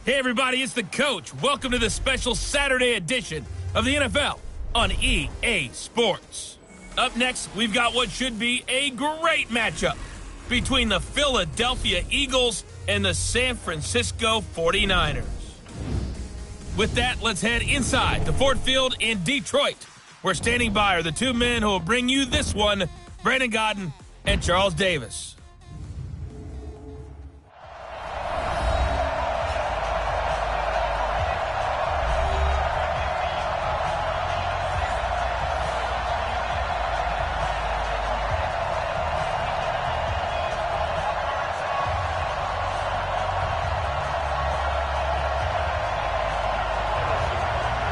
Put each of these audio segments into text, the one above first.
Hey everybody, it's the coach. Welcome to the special Saturday edition of the NFL on EA Sports. Up next, we've got what should be a great matchup between the Philadelphia Eagles and the San Francisco 49ers. With that, let's head inside the Ford Field in Detroit. Where standing by are the two men who will bring you this one, Brandon Godden and Charles Davis.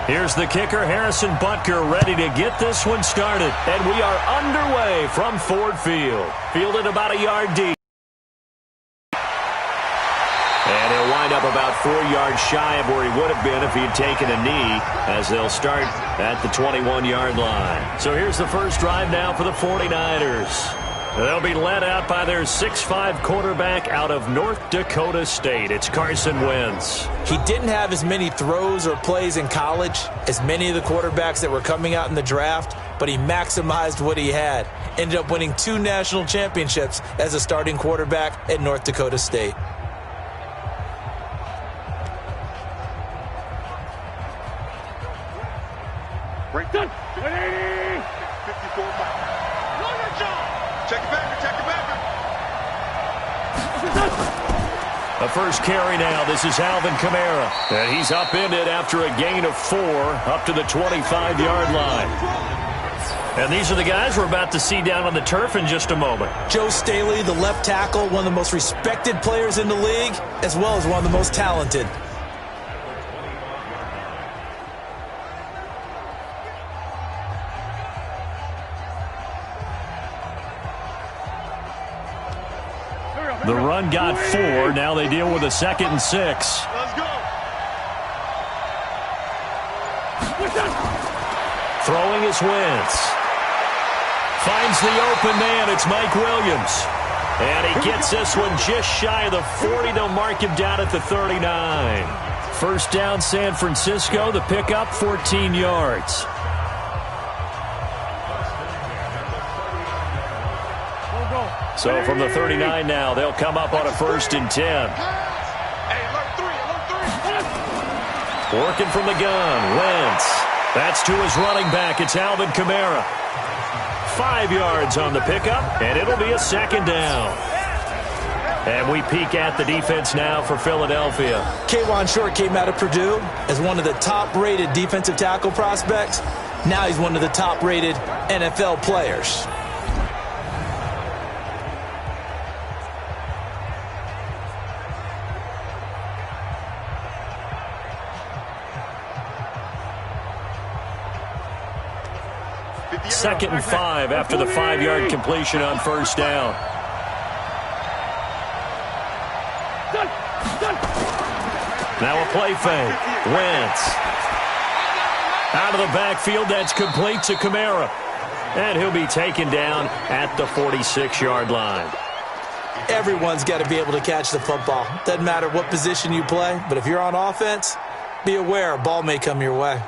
Here's the kicker, Harrison Butker, ready to get this one started. And we are underway from Ford Field. Fielded about a yard deep. And he'll wind up about 4 yards shy of where he would have been if he had taken a knee, as they'll start at the 21-yard line. So here's the first drive now for the 49ers. They'll be led out by their 6'5" quarterback out of North Dakota State. It's Carson Wentz. He didn't have as many throws or plays in college as many of the quarterbacks that were coming out in the draft, but he maximized what he had. Ended up winning 2 national championships as a starting quarterback at North Dakota State. Break done. 180. 54 miles. Check it back. The first carry now. This is Alvin Kamara. And he's upended after a gain of 4 up to the 25-yard line. And these are the guys we're about to see down on the turf in just a moment. Joe Staley, the left tackle, one of the most respected players in the league, as well as one of the most talented. The run got 4. Now they deal with a 2nd and 6. Let's go. Throwing is Wentz. Finds the open man. It's Mike Williams. And he gets this one just shy of the 40. They'll mark him down at the 39. First down, San Francisco. The pickup, 14 yards. So from the 39 now, they'll come up on a 1st and 10. Working from the gun, Wentz. That's to his running back. It's Alvin Kamara. 5 yards on the pickup, and it'll be a 2nd down. And we peek at the defense now for Philadelphia. K'Wan Short came out of Purdue as one of the top-rated defensive tackle prospects. Now he's one of the top-rated NFL players. Second and 5 after the 5-yard completion on 1st down. Now a play fake. Wentz. Out of the backfield, that's complete to Kamara. And he'll be taken down at the 46-yard line. Everyone's got to be able to catch the football. Doesn't matter what position you play, but if you're on offense, be aware a ball may come your way.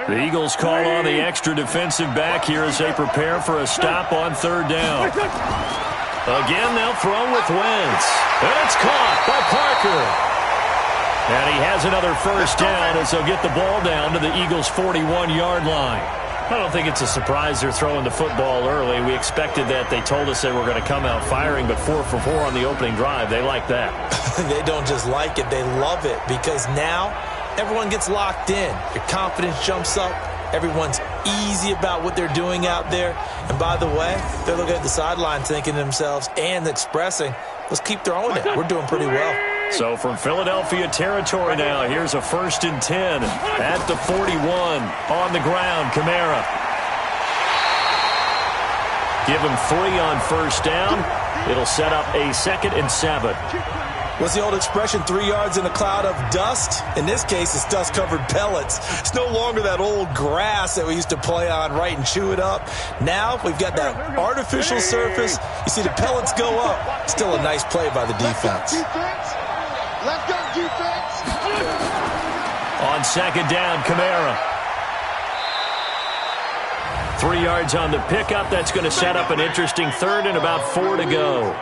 The Eagles call on the extra defensive back here as they prepare for a stop on 3rd down. Again, they'll throw with Wentz. And it's caught by Parker. And he has another 1st down as they'll get the ball down to the Eagles' 41-yard line. I don't think it's a surprise they're throwing the football early. We expected that. They told us they were going to come out firing, but 4 for 4 on the opening drive. They like that. They don't just like it, they love it, because now everyone gets locked in. Your confidence jumps up. Everyone's easy about what they're doing out there. And by the way, they're looking at the sideline thinking to themselves and expressing, let's keep throwing it. We're doing pretty well. So from Philadelphia territory now, here's a 1st and 10 at the 41 on the ground. Kamara. Give him 3 on 1st down. It'll set up a 2nd and 7. What's the old expression, 3 yards in a cloud of dust? In this case, it's dust-covered pellets. It's no longer that old grass that we used to play on, right, and chew it up. Now we've got that artificial surface. You see the pellets go up. Still a nice play by the defense. Let's go, defense. On second down, Kamara. 3 yards on the pickup. That's going to set up an interesting third and about 4 to go.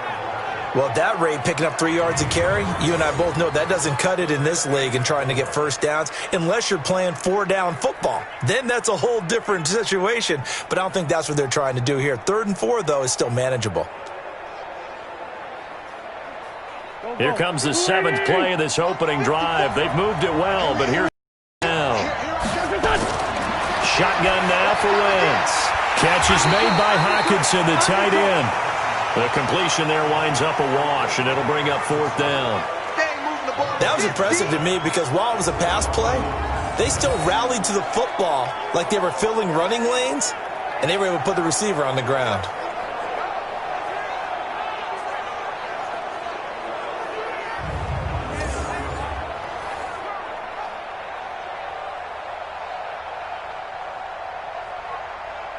Well, at that rate, picking up 3 yards a carry, you and I both know that doesn't cut it in this league and trying to get first downs unless you're playing 4-down football. Then that's a whole different situation, but I don't think that's what they're trying to do here. 3rd and 4, though, is still manageable. Here comes the 7th play of this opening drive. They've moved it well, but here's now. Shotgun now for Wentz. Catch is made by Hockenson, the tight end. The completion there winds up a wash, and it'll bring up 4th down. That was impressive to me because while it was a pass play, they still rallied to the football like they were filling running lanes, and they were able to put the receiver on the ground.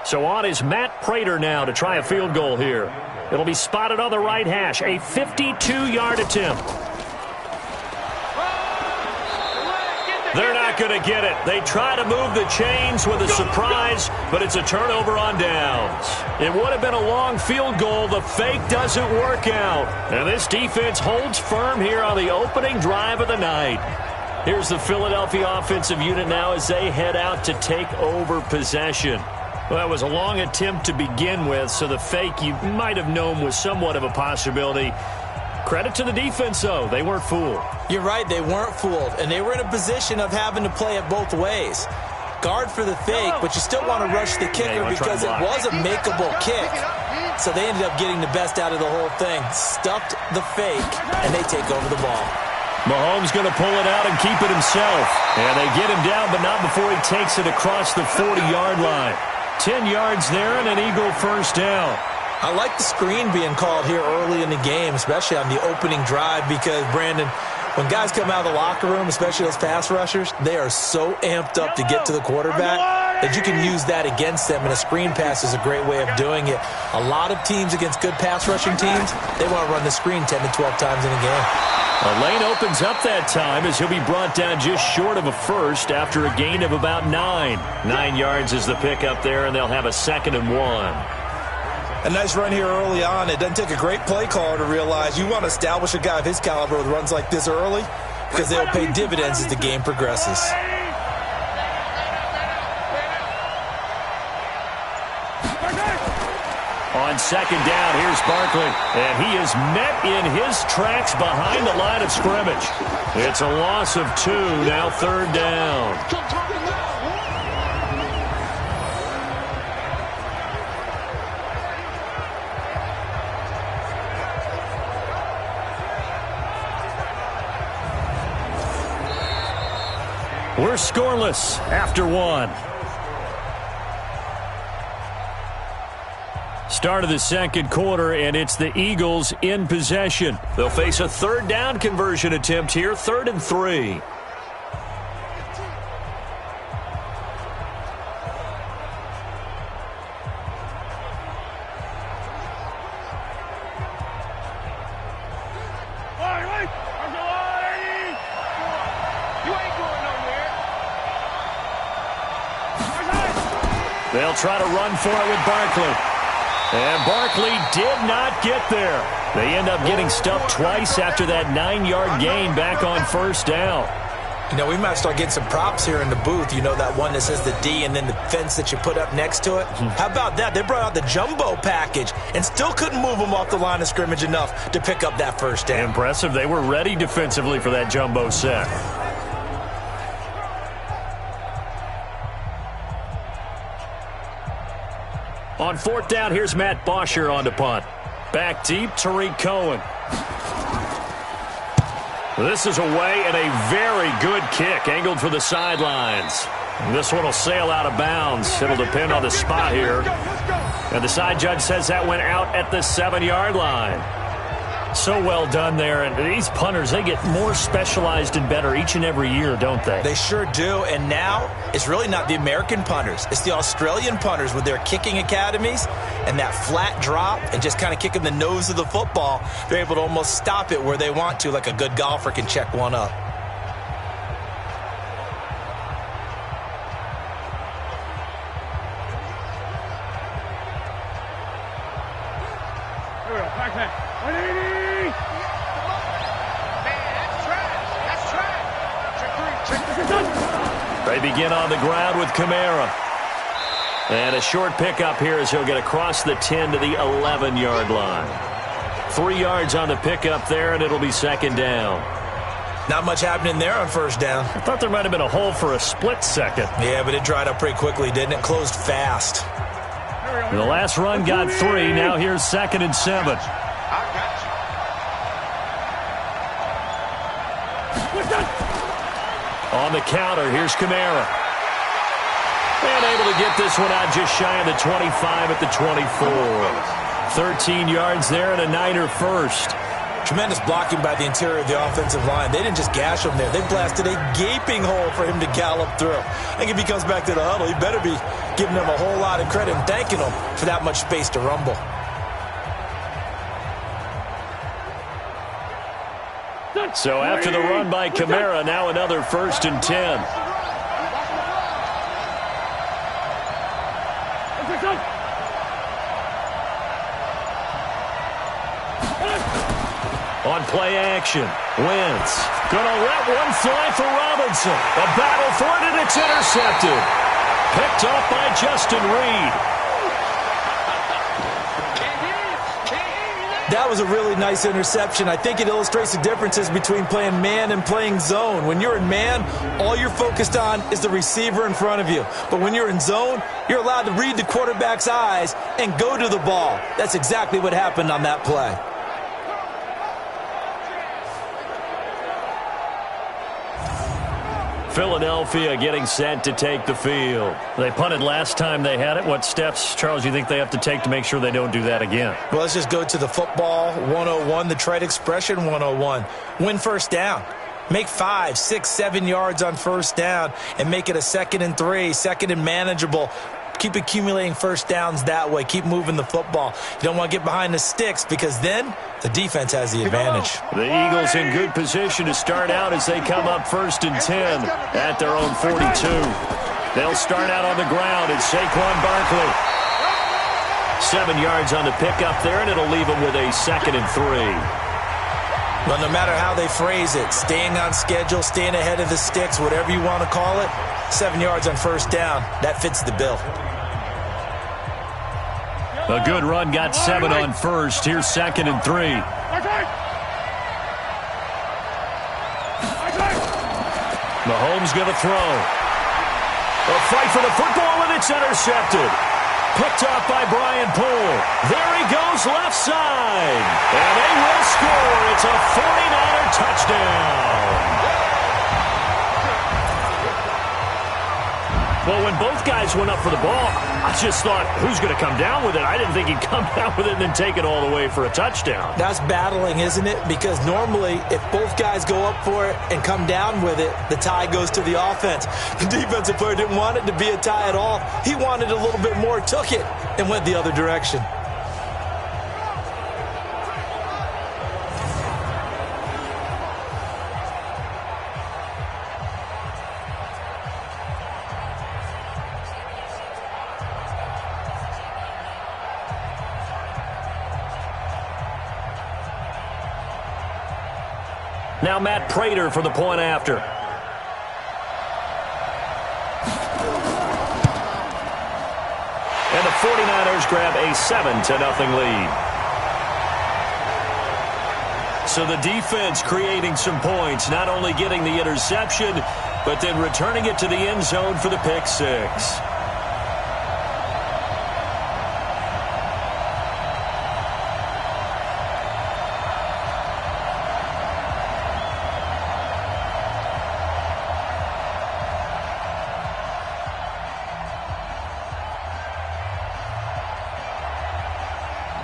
So on is Matt Prater now to try a field goal here. It'll be spotted on the right hash, a 52-yard attempt. They're not going to get it. They try to move the chains with a surprise, but it's a turnover on downs. It would have been a long field goal. The fake doesn't work out. And this defense holds firm here on the opening drive of the night. Here's the Philadelphia offensive unit now as they head out to take over possession. Well, that was a long attempt to begin with, so the fake you might have known was somewhat of a possibility. Credit to the defense, though. They weren't fooled. You're right. They weren't fooled, and they were in a position of having to play it both ways. Guard for the fake, but you still want to rush the kicker because it was a makeable kick. So they ended up getting the best out of the whole thing. Stuffed the fake, and they take over the ball. Mahomes going to pull it out and keep it himself. And they get him down, but not before he takes it across the 40-yard line. 10 yards there and an Eagle first down. I like the screen being called here early in the game, especially on the opening drive, because, Brandon, when guys come out of the locker room, especially those pass rushers, they are so amped up to get to the quarterback that you can use that against them, and a screen pass is a great way of doing it. A lot of teams against good pass rushing teams, they want to run the screen 10 to 12 times in a game. A lane opens up that time as he'll be brought down just short of a first after a gain of about 9. 9 yards is the pickup there, and they'll have a 2nd and 1. A nice run here early on. It doesn't take a great play caller to realize you want to establish a guy of his caliber with runs like this early because they'll pay dividends as the game progresses. On second down, here's Barkley, and he is met in his tracks behind the line of scrimmage. It's a loss of 2, now 3rd down. We're scoreless after 1. Start of the second quarter, and it's the Eagles in possession. They'll face a 3rd down conversion attempt here, 3rd and 3. They'll try to run for it with Barkley. And Barkley did not get there. They end up getting stuffed twice after that 9-yard gain back on 1st down. You know, we might start getting some props here in the booth. You know, that one that says the D and then the fence that you put up next to it? How about that? They brought out the jumbo package and still couldn't move them off the line of scrimmage enough to pick up that 1st down. Impressive. They were ready defensively for that jumbo set. On 4th down, here's Matt Bosher on the punt. Back deep, Tariq Cohen. This is away and a very good kick, angled for the sidelines. This one will sail out of bounds. It'll depend on the spot here. And the side judge says that went out at the 7-yard line. So well done there. And these punters, they get more specialized and better each and every year, don't they? They sure do. And now it's really not the American punters. It's the Australian punters with their kicking academies and that flat drop and just kind of kicking the nose of the football. They're able to almost stop it where they want to, like a good golfer can check one up. They begin on the ground with Kamara. And a short pickup here as he'll get across the 10 to the 11-yard line. 3 yards on the pickup there, and it'll be second down. Not much happening there on first down. I thought there might have been a hole for a split second. Yeah, but it dried up pretty quickly, didn't it? Closed fast. And the last run got 3. Now here's 2nd and 7. On the counter, here's Kamara. And able to get this one out just shy of the 25 at the 24. 13 yards there and a Niner first. Tremendous blocking by the interior of the offensive line. They didn't just gash him there. They blasted a gaping hole for him to gallop through. I think if he comes back to the huddle, he better be giving them a whole lot of credit and thanking them for that much space to rumble. So after the run by Kamara, now another 1st and 10. On play action, Wentz gonna let one fly for Robinson. A battle for it, and it's intercepted. Picked off by Justin Reed. That was a really nice interception. I think it illustrates the differences between playing man and playing zone. When you're in man, all you're focused on is the receiver in front of you. But when you're in zone, you're allowed to read the quarterback's eyes and go to the ball. That's exactly what happened on that play. Philadelphia getting set to take the field. They punted last time they had it. What steps, Charles, you think they have to take to make sure they don't do that again? Well, let's just go to the football 101, the trade expression 101. Win first down. Make 5, 6, 7 yards on first down and make it a 2nd and 3, 2nd and manageable. Keep accumulating first downs that way. Keep moving the football. You don't want to get behind the sticks because then the defense has the advantage. The Eagles in good position to start out as they come up 1st and 10 at their own 42. They'll start out on the ground. It's Saquon Barkley. 7 yards on the pickup there, and it'll leave them with a 2nd and 3. Well, no matter how they phrase it, staying on schedule, staying ahead of the sticks, whatever you want to call it, 7 yards on first down, that fits the bill. A good run, got 7 on first. Here's 2nd and 3. Mahomes going to throw. A fight for the football, and it's intercepted. Picked off by Brian Poole. There he goes, left side. And they will score. It's a 49er touchdown. Well, when both guys went up for the ball, I just thought, who's going to come down with it? I didn't think he'd come down with it and then take it all the way for a touchdown. That's battling, isn't it? Because normally, if both guys go up for it and come down with it, the tie goes to the offense. The defensive player didn't want it to be a tie at all. He wanted a little bit more, took it, and went the other direction. Now Matt Prater for the point after. And the 49ers grab a 7-0 lead. So the defense creating some points, not only getting the interception, but then returning it to the end zone for the pick six.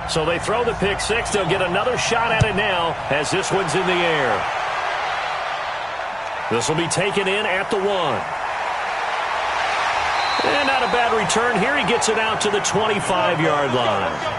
So they throw the pick six. They'll get another shot at it now as this one's in the air. This will be taken in at the 1. And not a bad return here. He gets it out to the 25-yard line.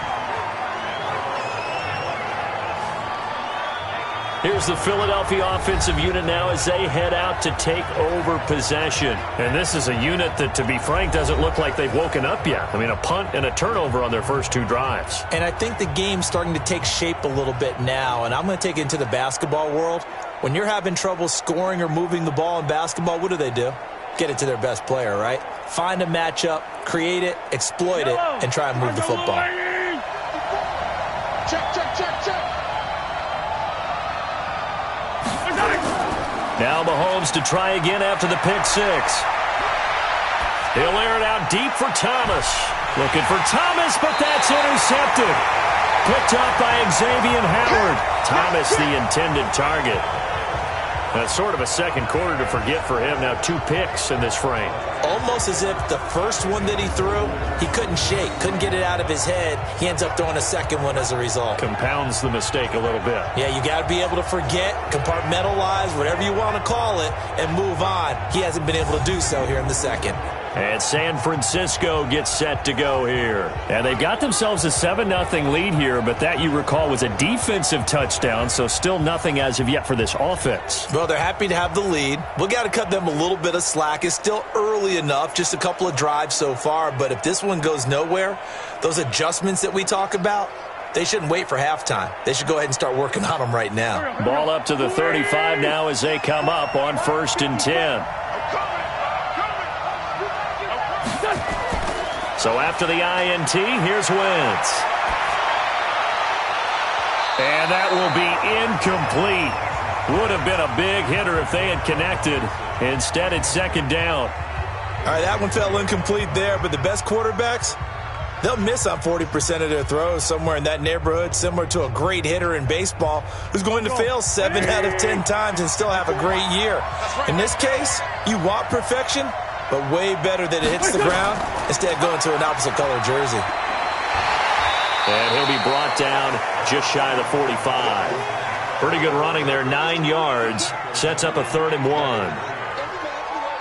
Here's the Philadelphia offensive unit now as they head out to take over possession. And this is a unit that, to be frank, doesn't look like they've woken up yet. I mean, a punt and a turnover on their first 2 drives. And I think the game's starting to take shape a little bit now. And I'm going to take it into the basketball world. When you're having trouble scoring or moving the ball in basketball, what do? Get it to their best player, right? Find a matchup, create it, exploit it, and try and move the football. Check, check, check, check. Now Mahomes to try again after the pick six. He'll air it out deep for Thomas. Looking for Thomas, but that's intercepted. Picked up by Xavier Howard. Thomas the intended target. That's sort of a second quarter to forget for him. Now 2 picks in this frame. Almost as if the first one that he threw, he couldn't shake, couldn't get it out of his head. He ends up throwing a second one as a result. Compounds the mistake a little bit. Yeah, you got to be able to forget, compartmentalize, whatever you want to call it, and move on. He hasn't been able to do so here in the second. And San Francisco gets set to go here. And they've got themselves a 7-0 lead here, but that, you recall, was a defensive touchdown, so still nothing as of yet for this offense. Well, they're happy to have the lead. We got to cut them a little bit of slack. It's still early enough, just a couple of drives so far, but if this one goes nowhere, those adjustments that we talk about, they shouldn't wait for halftime. They should go ahead and start working on them right now. Ball up to the 35 now as they come up on 1st and 10. So after the INT, here's Wentz. And that will be incomplete. Would have been a big hitter if they had connected. Instead, it's 2nd down. All right, that one fell incomplete there, but the best quarterbacks, they'll miss on 40% of their throws, somewhere in that neighborhood, similar to a great hitter in baseball who's going to fail 7 out of 10 times and still have a great year. In this case, you want perfection, but way better that it hits the ground instead of going to an opposite color jersey. And he'll be brought down just shy of the 45. Pretty good running there, 9 yards. Sets up a 3rd and 1.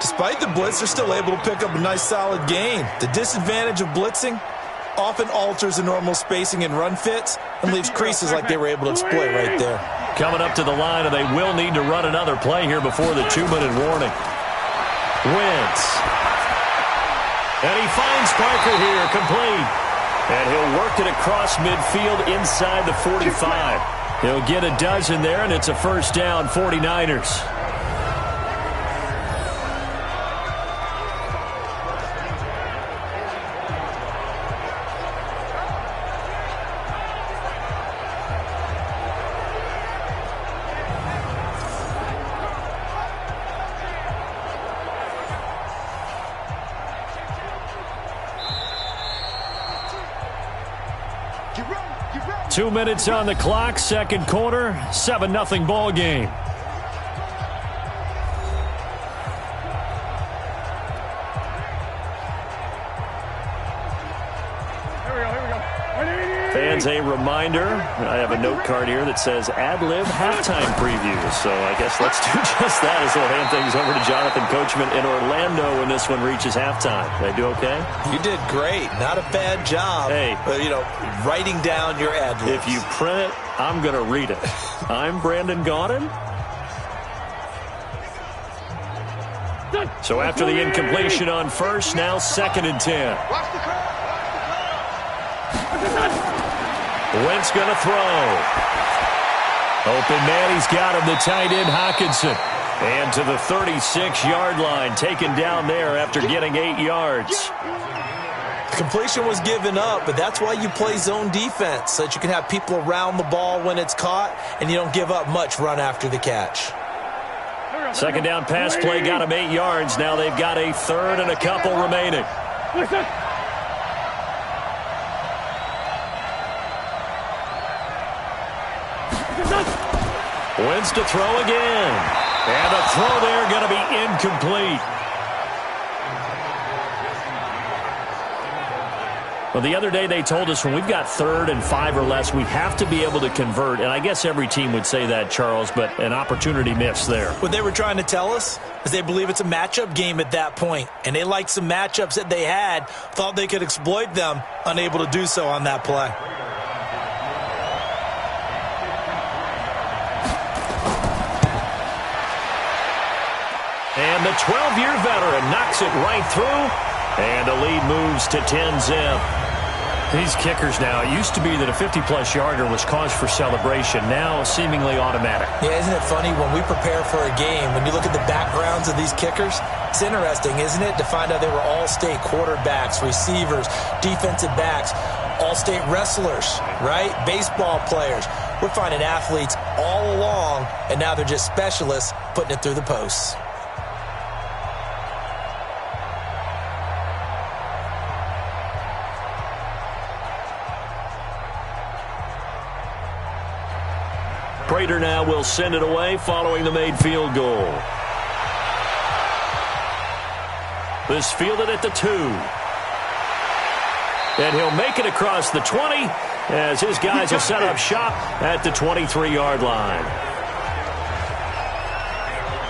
Despite the blitz, they're still able to pick up a nice solid gain. The disadvantage of blitzing often alters the normal spacing and run fits and leaves creases like they were able to exploit right there. Coming up to the line, and they will need to run another play here before the 2-minute warning. Wentz. And he finds Parker here, complete. And he'll work it across midfield inside the 45. He'll get a dozen there, and it's a 1st down, 49ers. Get ready. 2 minutes on the clock, 2nd quarter, 7-0 ball game. Fans, a reminder, I have a note card here that says ad-lib halftime preview. So I guess let's do just that as we'll hand things over to Jonathan Coachman in Orlando when this one reaches halftime. Did I do okay? You did great. Not a bad job. Hey. But, writing down your ad-libs. If you print it, I'm going to read it. I'm Brandon Gaudin. So after the incompletion on 1st, now 2nd and 10. Watch the crowd. Wentz going to throw. Open man, he's got him, the tight end Hockenson. And to the 36-yard line, taken down there after getting 8 yards. Completion was given up, but that's why you play zone defense, so that you can have people around the ball when it's caught, and you don't give up much run after the catch. 2nd down pass play got him 8 yards. Now they've got a 3rd and a couple remaining. Wentz to throw again. And a throw there going to be incomplete. Well, the other day they told us when we've got 3rd and 5 or less, we have to be able to convert. And I guess every team would say that, Charles, but an opportunity missed there. What they were trying to tell us is they believe it's a matchup game at that point. And they liked some matchups that they had, thought they could exploit them, unable to do so on that play. And the 12-year veteran knocks it right through. And the lead moves to 10-zip. These kickers now, it used to be that a 50-plus yarder was cause for celebration. Now seemingly automatic. Yeah, isn't it funny when we prepare for a game, when you look at the backgrounds of these kickers, it's interesting, isn't it, to find out they were all-state quarterbacks, receivers, defensive backs, all-state wrestlers, right? Baseball players. We're finding athletes all along, and now they're just specialists putting it through the posts. Prater now will send it away following the made field goal. This fielded at the 2. And he'll make it across the 20 as his guys will set up shop at the 23-yard line.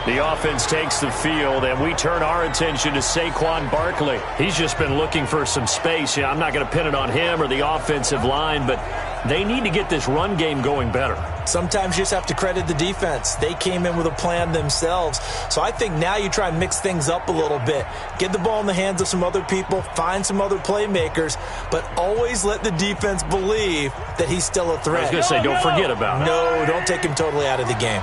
The offense takes the field, and we turn our attention to Saquon Barkley. He's just been looking for some space. Yeah, I'm not going to pin it on him or the offensive line, but they need to get this run game going better. Sometimes you just have to credit the defense. They came in with a plan themselves. So I think now you try and mix things up a little bit. Get the ball in the hands of some other people, find some other playmakers, but always let the defense believe that he's still a threat. I was going to say, don't forget about it. No, don't take him totally out of the game.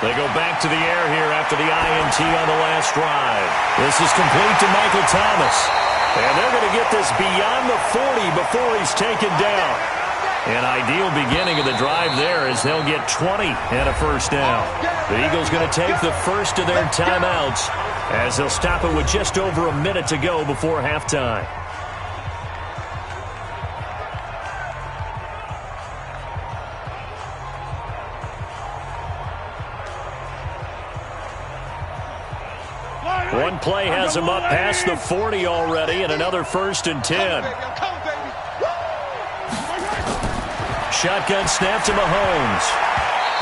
They go back to the air here after the INT on the last drive. This is complete to Michael Thomas. And they're going to get this beyond the 40 before he's taken down. An ideal beginning of the drive there as they'll get 20 and a first down. The Eagles going to take the first of their timeouts as they'll stop it with just over a minute to go before halftime. One play has him up past the 40 already, and another 1st and 10. Shotgun snap to Mahomes.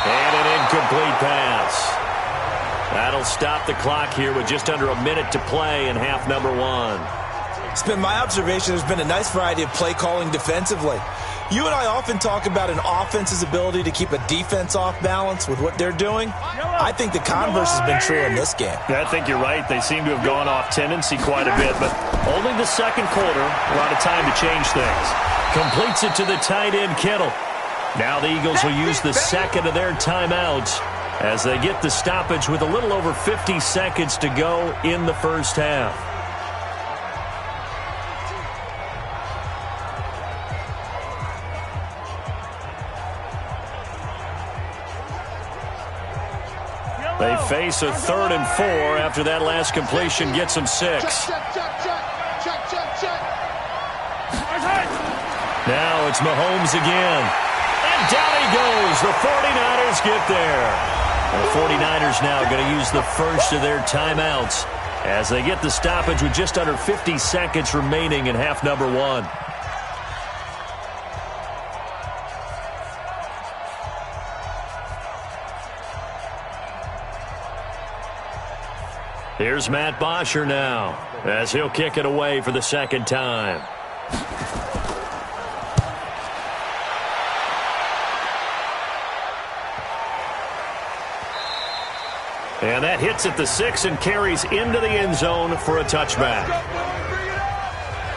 And an incomplete pass. That'll stop the clock here with just under a minute to play in half number 1. It's been my observation there's been a nice variety of play calling defensively. You and I often talk about an offense's ability to keep a defense off balance with what they're doing. I think the converse has been true in this game. Yeah, I think you're right. They seem to have gone off tendency quite a bit, but only the second quarter, a lot of time to change things. Completes it to the tight end, Kittle. Now the Eagles will use the second of their timeouts as they get the stoppage with a little over 50 seconds to go in the first half. They face a 3rd and 4 after that last completion gets them 6. Now it's Mahomes again. And down he goes. The 49ers get there. The 49ers now going to use the first of their timeouts as they get the stoppage with just under 50 seconds remaining in half number 1. Here's Matt Bosher now as he'll kick it away for the second time. And that hits at the 6 and carries into the end zone for a touchback.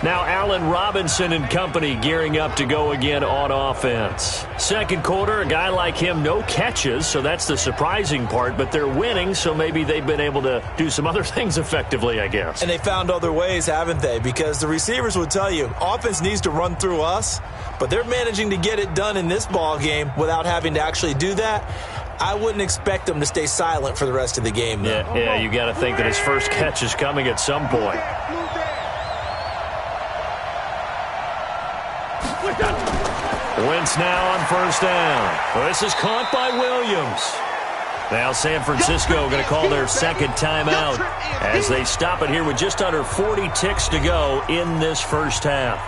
Now Allen Robinson and company gearing up to go again on offense. Second quarter, a guy like him, no catches, so that's the surprising part, but they're winning, so maybe they've been able to do some other things effectively, I guess. And they found other ways, haven't they? Because the receivers will tell you, offense needs to run through us, but they're managing to get it done in this ball game without having to actually do that. I wouldn't expect them to stay silent for the rest of the game, though. Yeah, you got to think that his first catch is coming at some point. Wentz now on first down. This is caught by Williams. Now San Francisco going to call their second timeout as they stop it here with just under 40 ticks to go in this first half.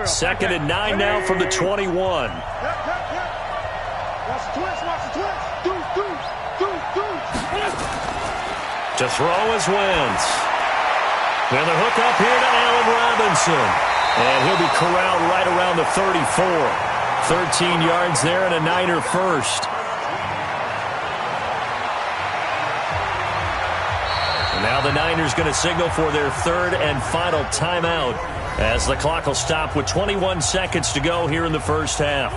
Second and 9 now from the 21. Watch the twist, watch the twist. Do. To throw is Wentz. And the hook up here to Allen Robinson. And he'll be corralled right around the 34. 13 yards there and a Niner first. And now the Niners going to signal for their third and final timeout as the clock will stop with 21 seconds to go here in the first half.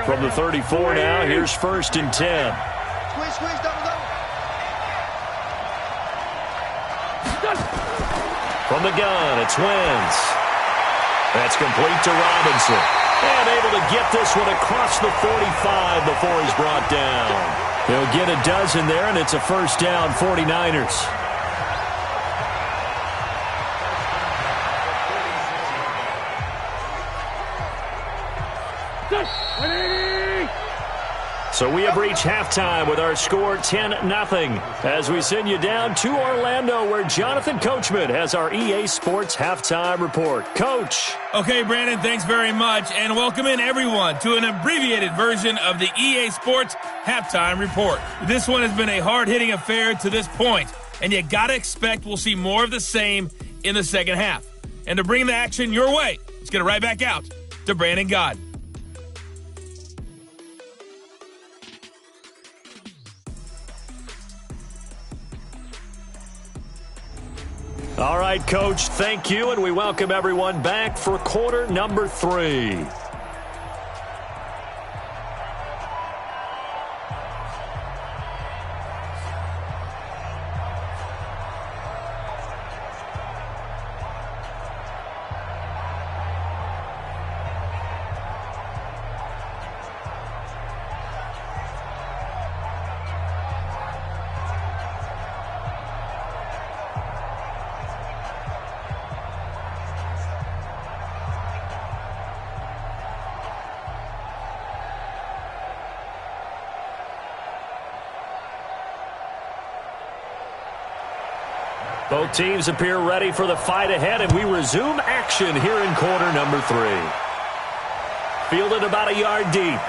From the 34 now, here's first and 10. Squeeze, double. From the gun, it's Wentz. That's complete to Robinson. And able to get this one across the 45 before he's brought down. He'll get a dozen there, and it's a first down, 49ers. So we have reached halftime with our score 10-0 as we send you down to Orlando where Jonathan Coachman has our EA Sports Halftime Report. Coach. Okay, Brandon, thanks very much, and welcome in everyone to an abbreviated version of the EA Sports Halftime Report. This one has been a hard-hitting affair to this point, and you got to expect we'll see more of the same in the second half. And to bring the action your way, let's get it right back out to Brandon Gaudin. All right, Coach, thank you, and we welcome everyone back for quarter number 3. Both teams appear ready for the fight ahead, and we resume action here in quarter number 3. Fielded about a yard deep.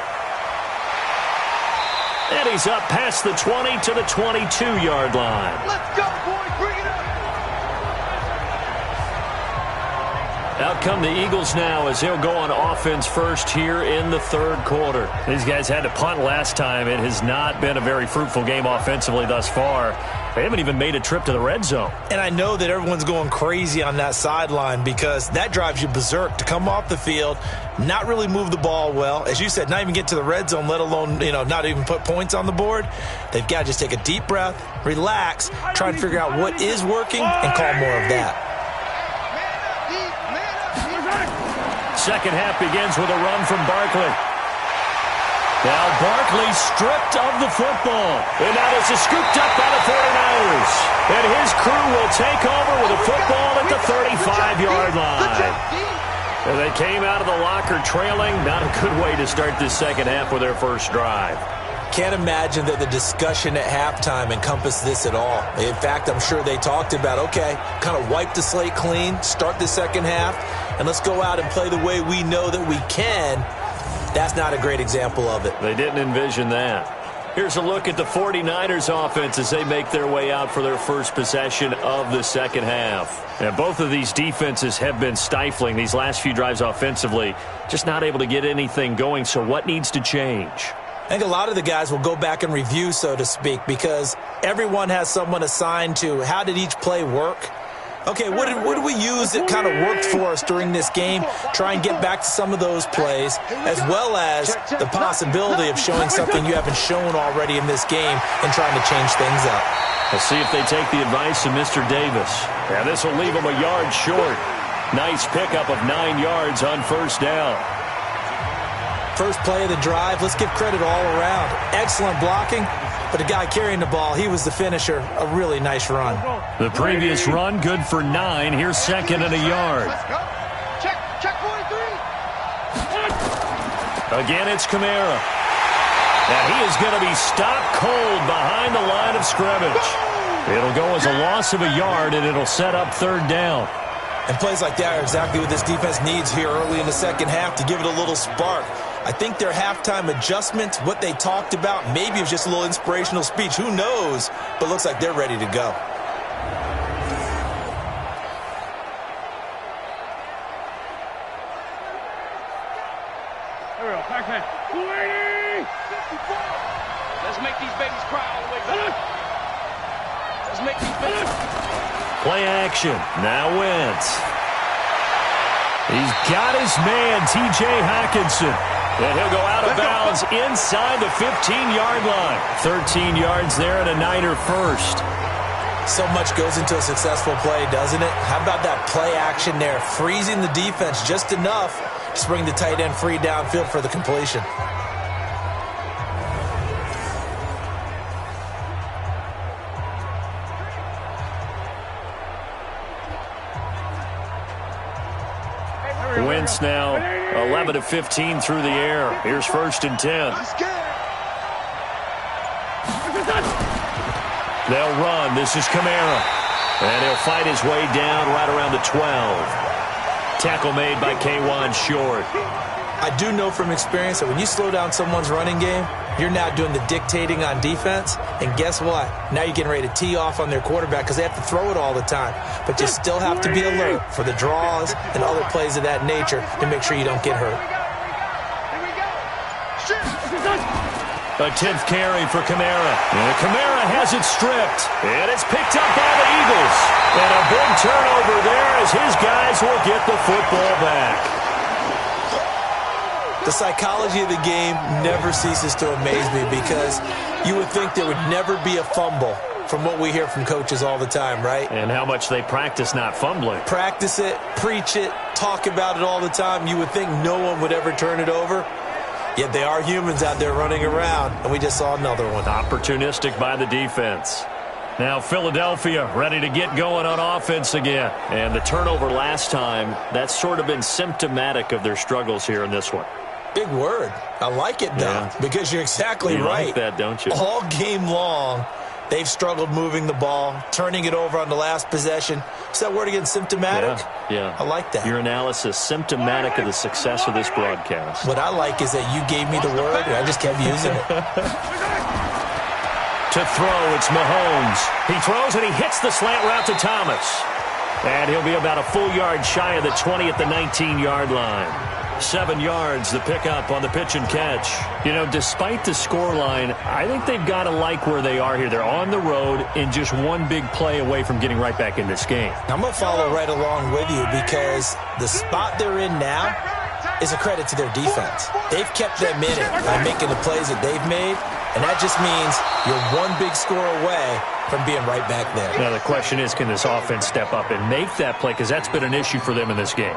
And he's up past the 20 to the 22-yard line. Let's go, boys. Bring it up. Out come the Eagles now as they'll go on offense first here in the third quarter. These guys had to punt last time. It has not been a very fruitful game offensively thus far. They haven't even made a trip to the red zone. And I know that everyone's going crazy on that sideline because that drives you berserk to come off the field, not really move the ball well. As you said, not even get to the red zone, let alone, not even put points on the board. They've got to just take a deep breath, relax, try and figure out what is working and call more of that. Second half begins with a run from Barkley. Now Barkley stripped of the football. And now this is scooped up by the 49ers. And his crew will take over with a football at the 35-yard line. And they came out of the locker trailing. Not a good way to start this second half with their first drive. Can't imagine that the discussion at halftime encompassed this at all. In fact, I'm sure they talked about, okay, kind of wipe the slate clean, start the second half, and let's go out and play the way we know that we can. That's not a great example of it. They didn't envision that. Here's a look at the 49ers offense as they make their way out for their first possession of the second half. And both of these defenses have been stifling these last few drives offensively, just not able to get anything going. So what needs to change? I think a lot of the guys will go back and review, so to speak, because everyone has someone assigned to how did each play work. Okay, what did we use that kind of worked for us during this game? Try and get back to some of those plays, as well as the possibility of showing something you haven't shown already in this game and trying to change things up. Let's see if they take the advice of Mr. Davis. Yeah, this will leave them a yard short. Nice pickup of 9 yards on first down. First play of the drive, let's give credit all around. Excellent blocking, but the guy carrying the ball, he was the finisher. A really nice run. The previous run, good for 9. Here's second and a yard. Let's go. Check 43. Again, it's Kamara. And he is going to be stopped cold behind the line of scrimmage. It'll go as a loss of a yard, and it'll set up third down. And plays like that are exactly what this defense needs here early in the second half to give it a little spark. I think their halftime adjustment, what they talked about, maybe it was just a little inspirational speech. Who knows? But looks like they're ready to go. Here we go. Pac-Man. 280. 54. Let's make these babies cry all the way back. Let's make these babies. Play action. Now Wentz. He's got his man, T.J. Hockenson. And he'll go out of bounds inside the 15-yard line. 13 yards there and a Niner first. So much goes into a successful play, doesn't it? How about that play action there? Freezing the defense just enough to bring the tight end free downfield for the completion. Wentz now 11 of 15 through the air. Here's first and 10. They'll run. This is Kamara. And he'll fight his way down right around the 12. Tackle made by K'Wan Short. I do know from experience that when you slow down someone's running game, you're now doing the dictating on defense. And guess what? Now you're getting ready to tee off on their quarterback because they have to throw it all the time. But you still have to be alert for the draws and other plays of that nature to make sure you don't get hurt. A 10th carry for Kamara. And Kamara has it stripped. And it's picked up by the Eagles. And a big turnover there as his guys will get the football back. The psychology of the game never ceases to amaze me because you would think there would never be a fumble from what we hear from coaches all the time, right? And how much they practice not fumbling. Practice it, preach it, talk about it all the time. You would think no one would ever turn it over. Yet they are humans out there running around, and we just saw another one. Opportunistic by the defense. Now Philadelphia ready to get going on offense again. And the turnover last time, that's sort of been symptomatic of their struggles here in this one. Big word. I like it, though, because you're exactly right. You like that, don't you? All game long, they've struggled moving the ball, turning it over on the last possession. Is that word again, symptomatic? Yeah. I like that. Your analysis, symptomatic of the success of this broadcast. What I like is that you gave me the word, and I just kept using it. To throw, it's Mahomes. He throws, and he hits the slant route to Thomas. And he'll be about a full yard shy of the 20 at the 19-yard line. 7 yards, the pickup on the pitch and catch. You know, despite the scoreline, I think they've got to like where they are here. They're on the road and just one big play away from getting right back in this game. I'm going to follow right along with you because the spot they're in now is a credit to their defense. They've kept them in it by making the plays that they've made, and that just means you're one big score away from being right back there. Now, the question is, can this offense step up and make that play? Because that's been an issue for them in this game.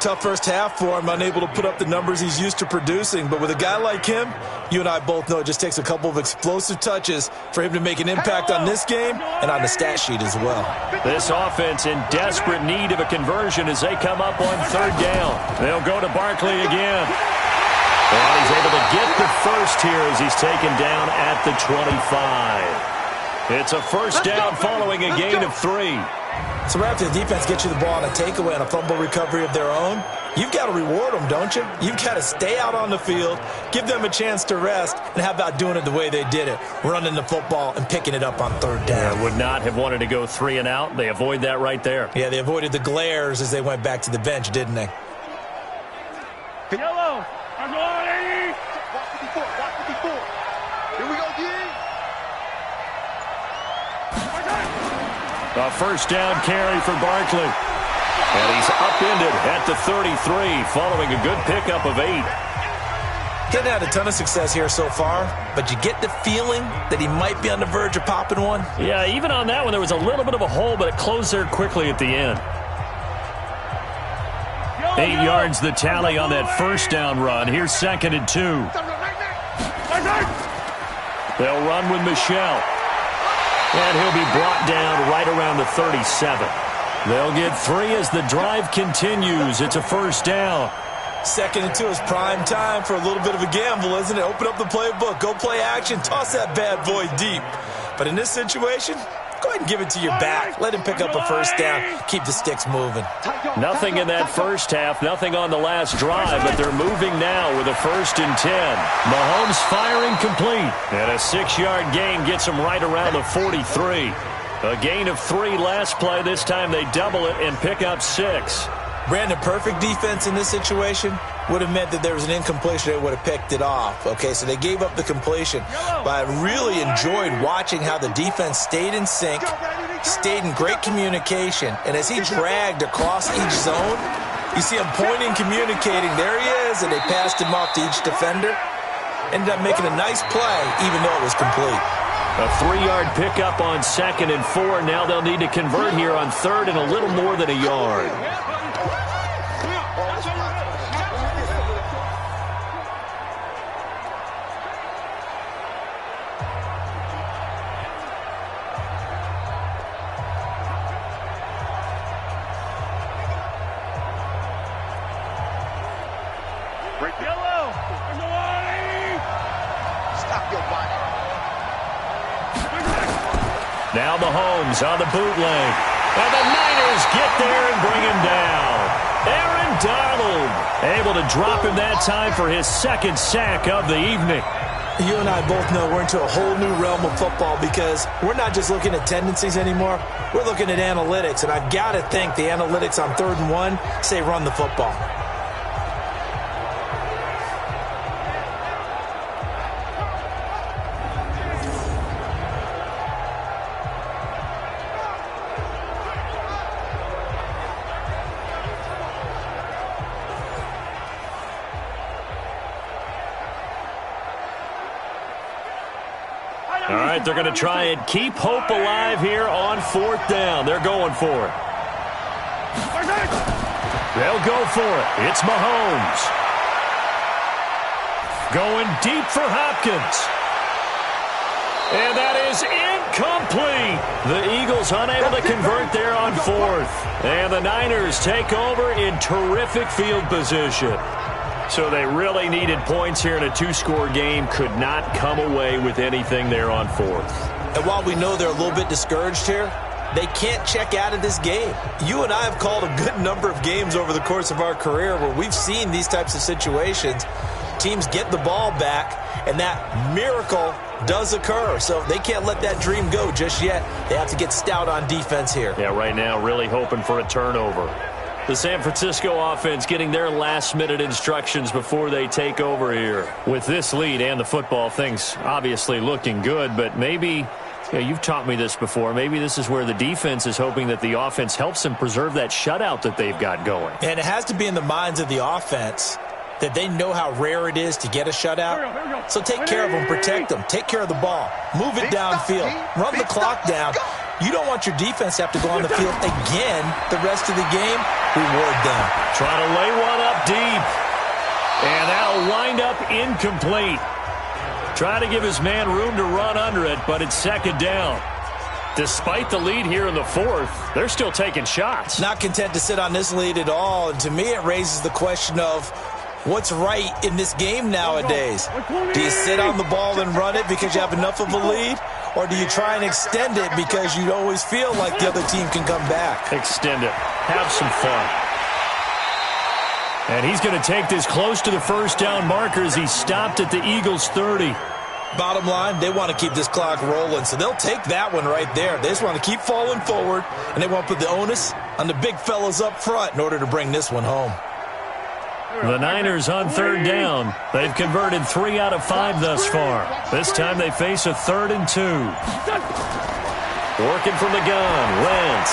Tough first half for him, unable to put up the numbers he's used to producing. But with a guy like him, you and I both know it just takes a couple of explosive touches for him to make an impact on this game and on the stat sheet as well. This offense in desperate need of a conversion as they come up on third down. They'll go to Barkley again. And he's able to get the first here as he's taken down at the 25. It's a first down following a gain of 3. So right after the defense gets you the ball on a takeaway and a fumble recovery of their own, you've got to reward them, don't you? You've got to stay out on the field, give them a chance to rest, and how about doing it the way they did it, running the football and picking it up on third down. Would not have wanted to go 3 and out. They avoid that right there. Yeah, they avoided the glares as they went back to the bench, didn't they? Yellow. I'm going 80. Watch 54. Watch 54. Here we go, D. A first down carry for Barkley. And he's upended at the 33 following a good pickup of 8. Getting had a ton of success here so far, but you get the feeling that he might be on the verge of popping one. Yeah, even on that one, there was a little bit of a hole, but it closed there quickly at the end. 8 yards the tally on that first down run. Here's 2nd and 2. They'll run with Michel. And he'll be brought down right around the 37. They'll get 3 as the drive continues. It's a first down. 2nd and 2 is prime time for a little bit of a gamble, isn't it? Open up the playbook, go play action, toss that bad boy deep. But in this situation, go ahead and give it to your back. Let him pick up a first down. Keep the sticks moving. Nothing in that first half, nothing on the last drive, but they're moving now with a 1st and 10. Mahomes firing complete. And a 6-yard gain gets him right around the 43. A gain of 3 last play. This time they double it and pick up 6. Brandon, perfect defense in this situation would have meant that there was an incompletion. They would have picked it off. Okay, so they gave up the completion. But I really enjoyed watching how the defense stayed in sync, stayed in great communication. And as he dragged across each zone, you see him pointing, communicating. There he is, and they passed him off to each defender. Ended up making a nice play, even though it was complete. A 3-yard pickup on 2nd and 4. Now they'll need to convert here on 3rd and a little more than a yard. Now Mahomes on the bootleg. And the Niners get there and bring him down. Aaron Donald able to drop him that time for his 2nd sack of the evening. You and I both know we're into a whole new realm of football because we're not just looking at tendencies anymore. We're looking at analytics, and I've got to think the analytics on 3rd and 1 say run the football. All right, they're going to try and keep hope alive here on 4th down. They're going for it. They'll go for it. It's Mahomes. Going deep for Hopkins. And that is incomplete. The Eagles unable to convert there on 4th. And the Niners take over in terrific field position. So they really needed points here in a 2-score game. Could not come away with anything there on 4th. And while we know they're a little bit discouraged here, they can't check out of this game. You and I have called a good number of games over the course of our career where we've seen these types of situations. Teams get the ball back, and that miracle does occur. So they can't let that dream go just yet. They have to get stout on defense here. Yeah, right now really hoping for a turnover. The San Francisco offense getting their last-minute instructions before they take over here. With this lead and the football, things obviously looking good, but maybe, you've taught me this before, maybe this is where the defense is hoping that the offense helps them preserve that shutout that they've got going. And it has to be in the minds of the offense that they know how rare it is to get a shutout. So take care of them, protect them, take care of the ball, move it downfield, run the clock down. You don't want your defense to have to go on the field again the rest of the game. Reward them. Trying to lay one up deep. And that'll wind up incomplete. Trying to give his man room to run under it, but it's 2nd down. Despite the lead here in the 4th, they're still taking shots. Not content to sit on this lead at all. And to me, it raises the question of what's right in this game nowadays. Do you sit on the ball and run it because you have enough of a lead? Or do you try and extend it because you always feel like the other team can come back? Extend it. Have some fun. And he's going to take this close to the 1st down marker as he stopped at the Eagles' 30. Bottom line, they want to keep this clock rolling, so they'll take that one right there. They just want to keep falling forward, and they want to put the onus on the big fellas up front in order to bring this one home. The Niners on 3rd down. They've converted 3 out of 5 thus far. This time they face a 3rd and 2. Working from the gun, Wentz.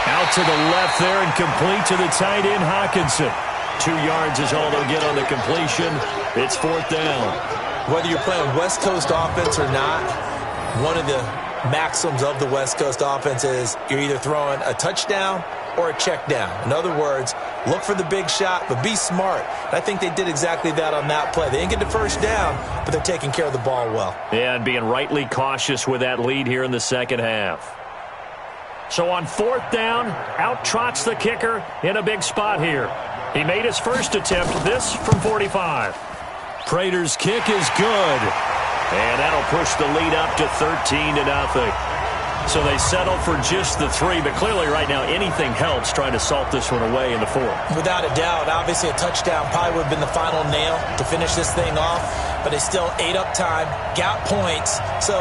Out to the left there and complete to the tight end, Hockenson. 2 yards is all they'll get on the completion. It's 4th down. Whether you're playing West Coast offense or not, one of the maxims of the West Coast offense is you're either throwing a touchdown or a check down. In other words, Look for the big shot, but be smart. And I think they did exactly that on that play. They didn't get the first down, but they're taking care of the ball well. Yeah, and being rightly cautious with that lead here in the second half. So on fourth down, out trots the kicker in a big spot here. He made his first attempt, this from 45. Prater's kick is good. And that'll push the lead up to 13-0. So they settle for just the 3, but clearly right now anything helps trying to salt this one away in the 4th. Without a doubt, obviously a touchdown probably would have been the final nail to finish this thing off, but they still ate up time, got points. So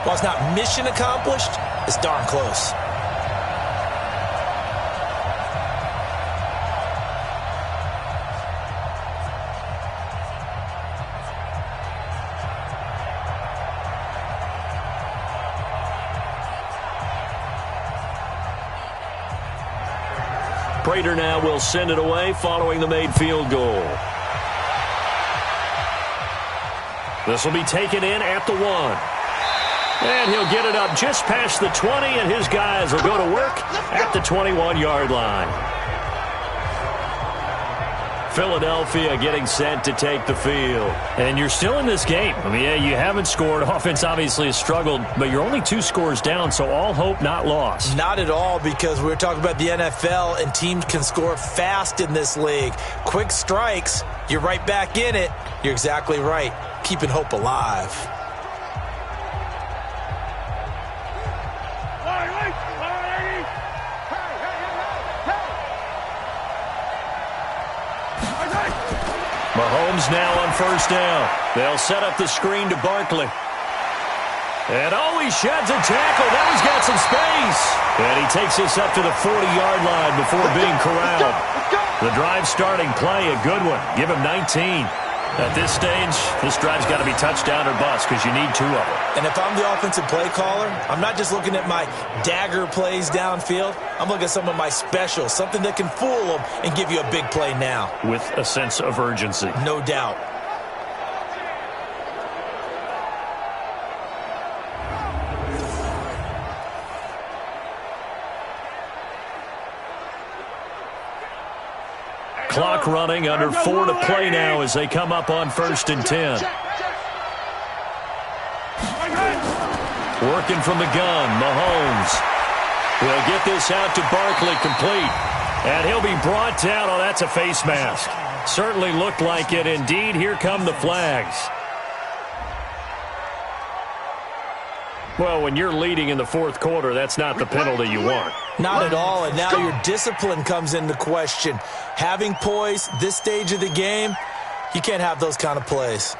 while it's not mission accomplished, it's darn close. Prater now will send it away following the made field goal. This will be taken in at the 1. And he'll get it up just past the 20, and his guys will go to work at the 21-yard line. Philadelphia getting set to take the field. And you're still in this game. I mean, yeah, you haven't scored. Offense obviously has struggled, but you're only 2 scores down, so all hope not lost. Not at all, because we're talking about the NFL, and teams can score fast in this league. Quick strikes, you're right back in it. You're exactly right. Keeping hope alive. Mahomes now on first down. They'll set up the screen to Barkley. And he sheds a tackle. Now he's got some space. And he takes us up to the 40-yard line before being corralled. The drive starting play, a good one. Give him 19. At this stage, this drive's got to be touchdown or bust because you need 2 of them. And if I'm the offensive play caller, I'm not just looking at my dagger plays downfield. I'm looking at some of my specials, something that can fool them and give you a big play now. With a sense of urgency. No doubt. Clock running, under 4 to play now as they come up on 1st and 10. Working from the gun, Mahomes will get this out to Barkley, complete. And he'll be brought down. Oh, that's a face mask. Certainly looked like it. Indeed, here come the flags. Well, when you're leading in the 4th quarter, that's not the penalty you want. Not at all, and now your discipline comes into question. Having poise this stage of the game, you can't have those kind of plays.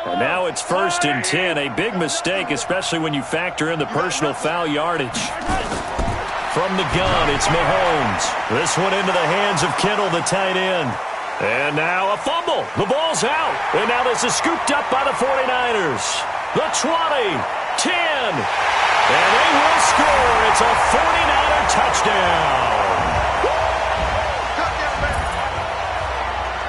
And now it's 1st and 10, a big mistake, especially when you factor in the personal foul yardage. From the gun, it's Mahomes. This one into the hands of Kittle, the tight end. And now a fumble. The ball's out. And now this is scooped up by the 49ers. The 20, 10. And they will score. It's a 49er touchdown.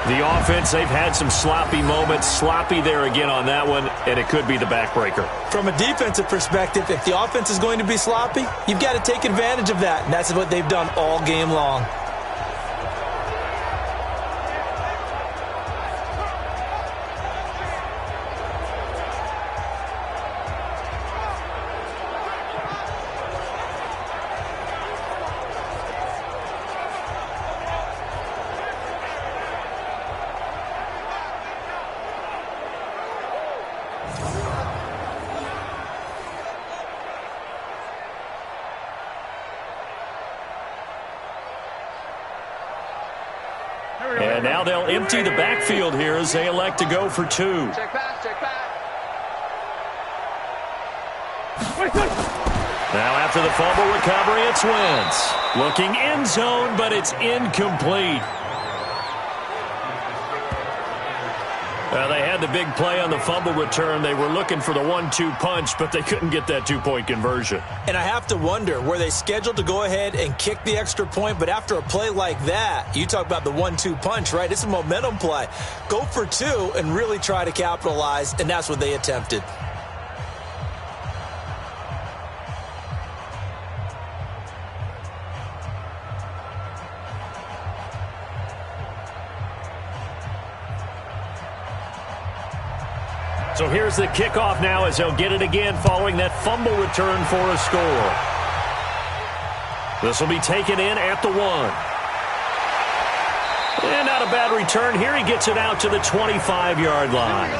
The offense, they've had some sloppy moments. Sloppy there again on that one, and it could be the backbreaker. From a defensive perspective, if the offense is going to be sloppy, you've got to take advantage of that, and that's what they've done all game long. And now they'll empty the backfield here as they elect to go for 2. Check back, check back. Now after the fumble recovery, it's Wentz. Looking end zone, but it's incomplete. They had the big play on the fumble return. They were looking for the 1-2 punch, but they couldn't get that two-point conversion. And I have to wonder, were they scheduled to go ahead and kick the extra point? But after a play like that, you talk about the 1-2 punch, right? It's a momentum play. Go for two and really try to capitalize, and that's what they attempted. So here's the kickoff now as they'll get it again following that fumble return for a score. This will be taken in at the 1. And not a bad return here. He gets it out to the 25-yard line.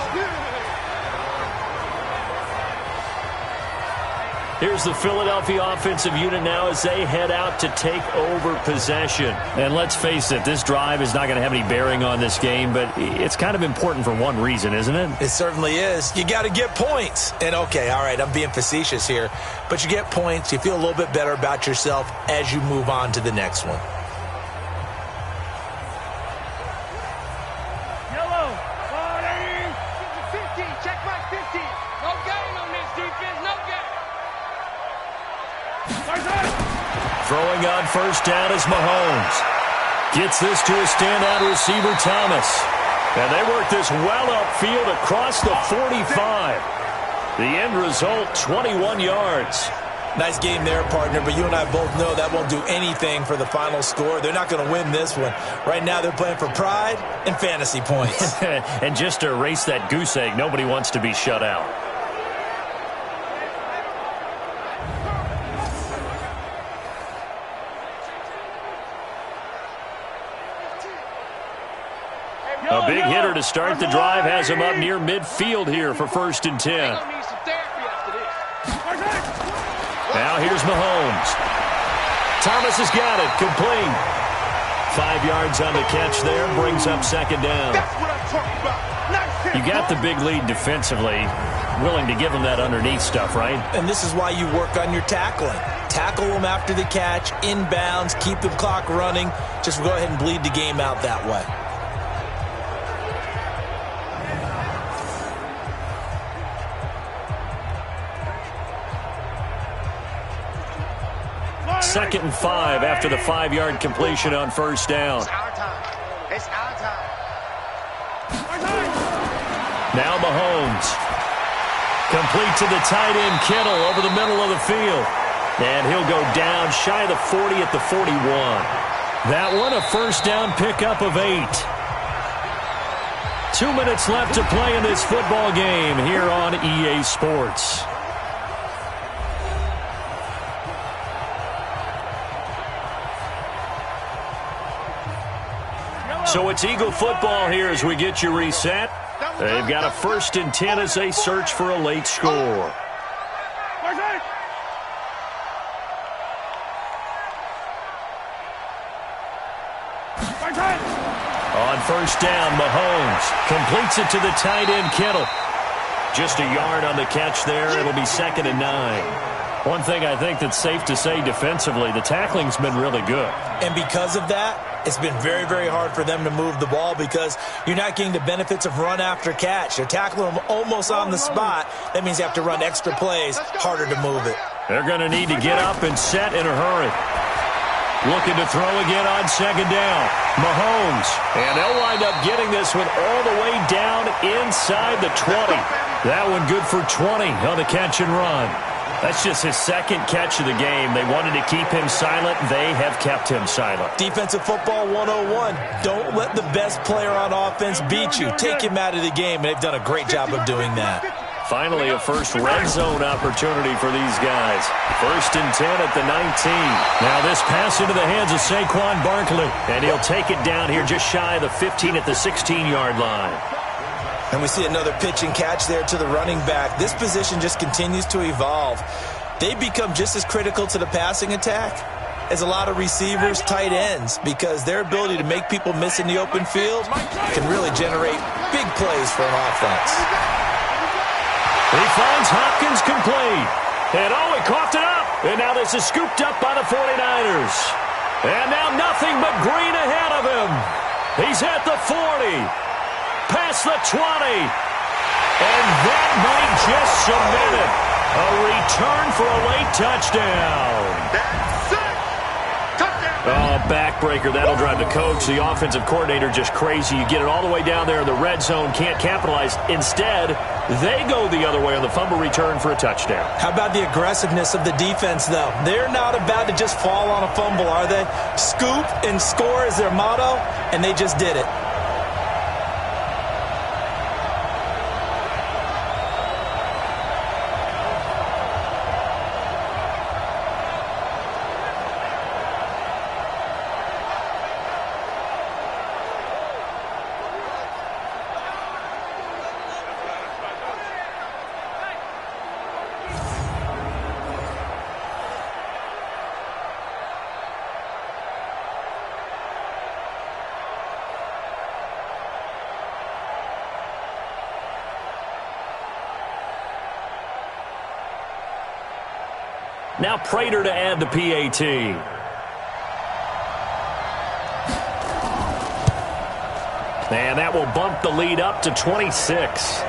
Here's the Philadelphia offensive unit now as they head out to take over possession. And let's face it, this drive is not going to have any bearing on this game, but it's kind of important for one reason, isn't it? It certainly is. You got to get points. And, okay, all right, I'm being facetious here, but you get points. You feel a little bit better about yourself as you move on to the next one. Yellow, 50, check my 50. No game on this defense, no game. Throwing on first down is Mahomes. Gets this to a standout receiver, Thomas. And they work this well upfield across the 45. The end result, 21 yards. Nice game there, partner, but you and I both know that won't do anything for the final score. They're not going to win this one. Right now they're playing for pride and fantasy points. And just to erase that goose egg, nobody wants to be shut out. A big hitter to start the drive has him up near midfield here for 1st and 10. Now here's Mahomes. Thomas has got it, complete. 5 yards on the catch there, brings up 2nd down. You got the big lead defensively, willing to give them that underneath stuff, right? And this is why you work on your tackling. Tackle them after the catch, inbounds, keep the clock running. Just go ahead and bleed the game out that way. 2nd and 5 after the 5-yard completion on 1st down. It's our time. It's our time. Now Mahomes. Complete to the tight end Kittle over the middle of the field. And he'll go down shy of the 40 at the 41. That one a 1st down pickup of 8. 2 minutes left to play in this football game here on EA Sports. So it's Eagle football here as we get you reset. They've got a 1st and 10 as they search for a late score. On 1st down, Mahomes completes it to the tight end Kittle. Just a yard on the catch there. It'll be 2nd and 9. One thing I think that's safe to say defensively, the tackling's been really good. And because of that, it's been very, very hard for them to move the ball because you're not getting the benefits of run after catch. They're tackling them almost on the spot. That means you have to run extra plays, harder to move it. They're going to need to get up and set in a hurry. Looking to throw again on 2nd down. Mahomes. And they'll wind up getting this one all the way down inside the 20. That one good for 20 on the catch and run. That's just his 2nd catch of the game. They wanted to keep him silent. They have kept him silent. Defensive football 101. Don't let the best player on offense beat you. Take him out of the game, and they've done a great job of doing that. Finally, a first red zone opportunity for these guys. 1st and 10 at the 19. Now this pass into the hands of Saquon Barkley. And he'll take it down here just shy of the 15 at the 16-yard line. And we see another pitch and catch there to the running back. This position just continues to evolve. They become just as critical to the passing attack as a lot of receivers, tight ends, because their ability to make people miss in the open field can really generate big plays for an offense. He finds Hopkins complete. And he coughed it up. And now this is scooped up by the 49ers. And now nothing but green ahead of him. He's at the 40. past the 20. And that might just cement it. A return for a late touchdown. That's it. Touchdown. Oh, backbreaker. That'll drive the coach, the offensive coordinator, just crazy. You get it all the way down there in the red zone, can't capitalize. Instead, they go the other way on the fumble return for a touchdown. How about the aggressiveness of the defense, though? They're not about to just fall on a fumble, are they? Scoop and score is their motto, and they just did it. Now Prater to add the PAT. And that will bump the lead up to 26.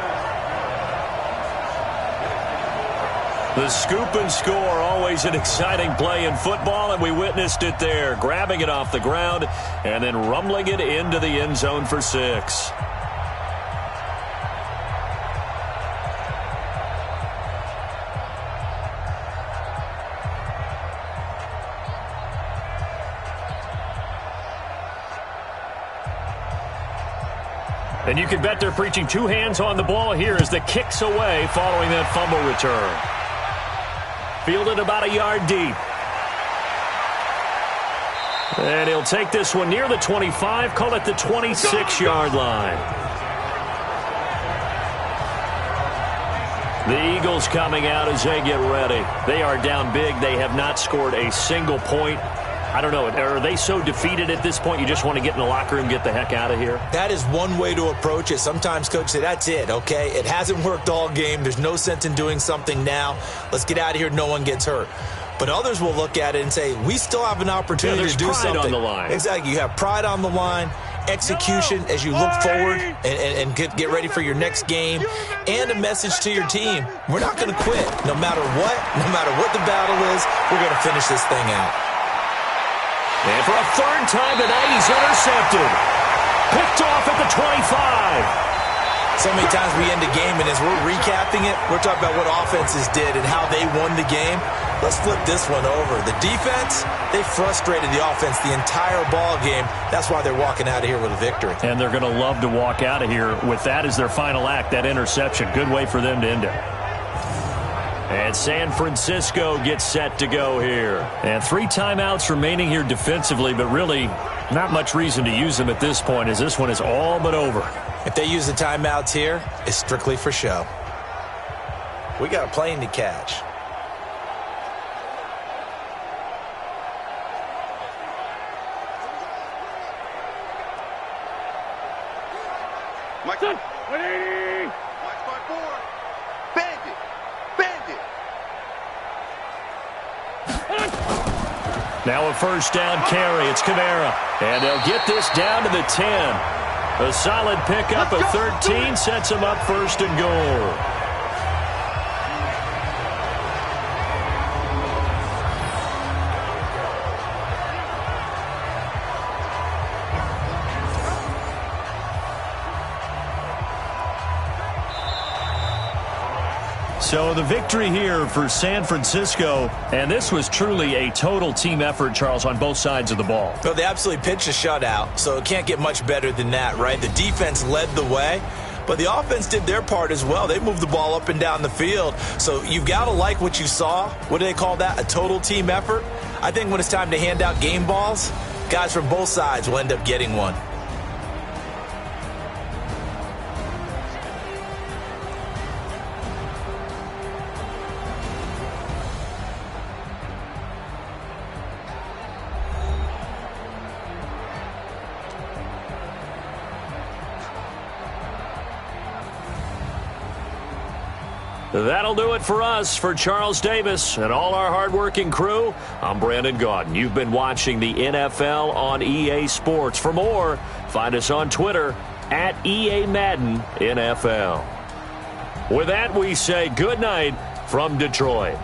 The scoop and score, always an exciting play in football, and we witnessed it there, grabbing it off the ground and then rumbling it into the end zone for 6. And you can bet they're preaching two hands on the ball here as the kick's away following that fumble return. Fielded about a yard deep. And he'll take this one near the 25, call it the 26-yard line. The Eagles coming out as they get ready. They are down big. They have not scored a single point. I don't know. Are they so defeated at this point you just want to get in the locker room and get the heck out of here? That is one way to approach it. Sometimes coaches say, that's it, okay? It hasn't worked all game. There's no sense in doing something now. Let's get out of here. No one gets hurt. But others will look at it and say, we still have an opportunity to do something. Pride on the line. Exactly. You have pride on the line, execution as you look forward and get ready for your next game, and a message to your team. We're not going to quit. No matter what the battle is, we're going to finish this thing out. And for a third time tonight, he's intercepted. Picked off at the 25. So many times we end a game, and as we're recapping it, we're talking about what offenses did and how they won the game. Let's flip this one over. The defense, they frustrated the offense the entire ball game. That's why they're walking out of here with a victory. And they're going to love to walk out of here with that as their final act, that interception. Good way for them to end it. And San Francisco gets set to go here. And 3 timeouts remaining here defensively, but really not much reason to use them at this point as this one is all but over. If they use the timeouts here, it's strictly for show. We got a plane to catch. Mike, 180. Mike, 5-4. Bandit. Now a first down carry. It's Kamara. And they'll get this down to the 10. A solid pickup of 13 sets them up first and goal. So the victory here for San Francisco, and this was truly a total team effort, Charles, on both sides of the ball. Well, they absolutely pitched a shutout, so it can't get much better than that, right? The defense led the way, but the offense did their part as well. They moved the ball up and down the field, so you've got to like what you saw. What do they call that? A total team effort? I think when it's time to hand out game balls, guys from both sides will end up getting one. That'll do it for us. For Charles Davis and all our hardworking crew, I'm Brandon Gaudin. You've been watching the NFL on EA Sports. For more, find us on Twitter at EA Madden NFL. With that, we say good night from Detroit.